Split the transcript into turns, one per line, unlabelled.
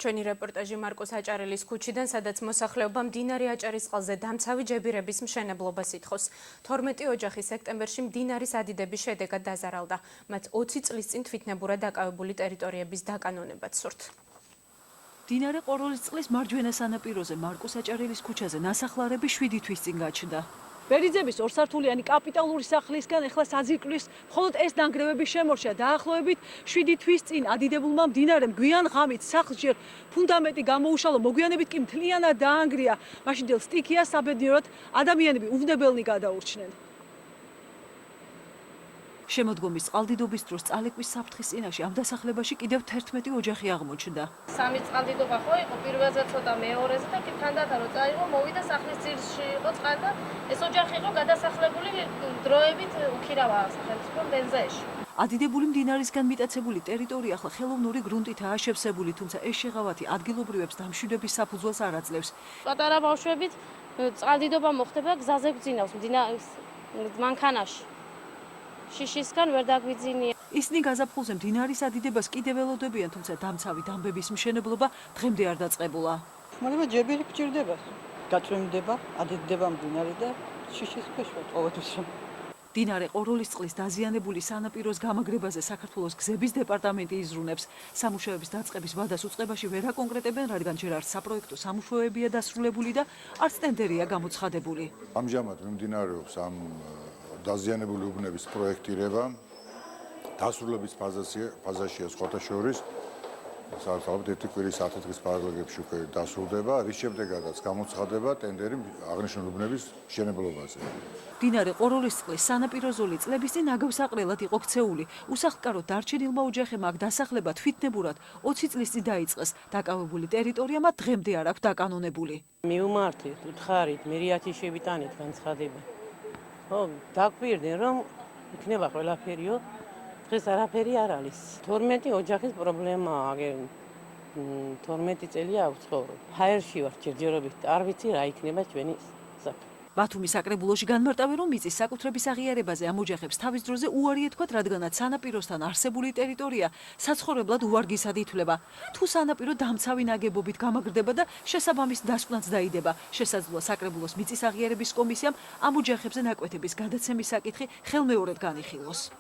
ჩვენი რეპორტაჟი მარკუს აჭარელის ქუჩიდან, სადაც მოსახლეობა მდინარე აჭარისწყალზე დამცავი ჯებირების მშენებლობას ითხოვს. 12 ოჯახი სექტემბერში მდინარის ადიდების შედეგად დაზარალდა. მათ 20 წლის წინ თვითნებურად დაკავებული ტერიტორიების დაკანონებაც სურთ.
მდინარე ყოროლისწყლის მარჯვენა სანაპიროზე მარკუს აჭარელის ქუჩაზე ნასახლარები 7 თვის წინ გაჩნდა. ბერიძების ორსართულიანი კაპიტალური სახლისგან ეხლა საძირკვლის მხოლოდ ეს ნანგრევები შემორჩა. დაახლოებით 7 თვის წინ ადიდებულმა მდინარემ გვიან ღამით სახლს ჯერ ფუნდამენტი გამოუშალა, მოგვიანებით კი მთლიანად დაანგრია. მაშინდელ სტიქიას საბედნიეროდ ადამიანები უვნებელნი გადაურჩნენ. შემოდგომის წყალდიდობის დროს წალეკვის საფრთხის წინაშე ამ დასახლებაში კიდევ 11 ოჯახი აღმოჩნდა.
სამი წყალდიდობა ხო იყო, პირველზე ცოტა, მეორეზე და კი თანდათან რო წაიღო, მოვიდა სახლის ძირში იყო წყალი და ეს ოჯახი იყო გადასახლებული დროებით უქირავა სახელმწიფო დენზეში.
ადიდებული მდინარისგან მიტაცებული ტერიტორია ახლა ხელოვნური გრუნტითაა შევსებული, თუმცა ეს შეღავათი ადგილობრივებს დამშვიდების საფუძველს არ აძლევს.
პატარა ბავშვებით წყალდიდობა მოხდება გზაზე გძინავს მდინარის მანქანაში. შიშისგან ვერ დაგვიძინია.
ისინი გაზაფხულზე მდინარის ადიდებას კიდევ ველოდებიან, თუმცა დამცავი დამბების მშენებლობა დღემდე არ დაწყებულა.
მაგრამ ჯებირი გჭირდება. გაწვიმდება, ადიდდება მდინარე და შიშის ქვეშ ყოველთვის.
მდინარე ყოროლისწყლის დაზიანებული სანაპიროს გამაგრებაზე საქართველოს გზების დეპარტამენტი იზრუნებს. სამუშაოების დაწყების ვადას უწყებაში ვერ აკონკრეტებენ, რადგან ჯერ არც საპროექტო სამუშაოებია დასრულებული და არც ტენდერია გამოცხადებული.
ამჟამად მიმდინარეობს ამ დაზიანებული უბნების პროექტირება, დასრულების ფაზაშია სხვათა შორის. საერთოდ ერთი კვირის 10 დღის პარალელებში უკვე დასრულდება, რის შემდეგაც გამოცხადება ტენდერი აღნიშნული უბნების მშენებლობაზე.
მდინარე ყოროლისწყლის სანაპირო ზოლი წლების წინ აგავსაყრელად იყო ქცეული. უსახლკაროდ დარჩენილმა ოჯახებმა აქ დასახლება თვითნებურად 20 წლის წინ დაიწყეს. დაკავებული ტერიტორია მათ დღემდე არ აქვს დაკანონებული.
მივმართლით, უთხარით, მერიათი შევიტანით განცხადება. ხო, დაგვირდნენ რომ იქნება ყველაფერიო. დღეს არაფერი არ არის. 12 ოჯახის პრობლემაა, 12 წელია ავცხოვრობ. ჰაერში ვარ ჯერჯერობით, არ ვიცი რა იქნება ჩვენი საქმე.
ბათუმის საკრებულოში განმარტავენ, რომ მიწის საკუთრების აღიარებაზე ამ ოჯახებს თავის დროზე უარი ეთქვათ, რადგანაც სანაპიროსთან არსებული ტერიტორია საცხოვრებლად უვარგისად ითვლება. თუ სანაპირო დამცავი ნაგებობით გამაგრდება და შესაბამის დასკვნაც დაიდება, შესაძლოა საკრებულოს მიწის აღიარების კომისიამ ამ ოჯახებზე ნაკვეთების გადაცემის საკითხი ხელმეორედ განიხილოს.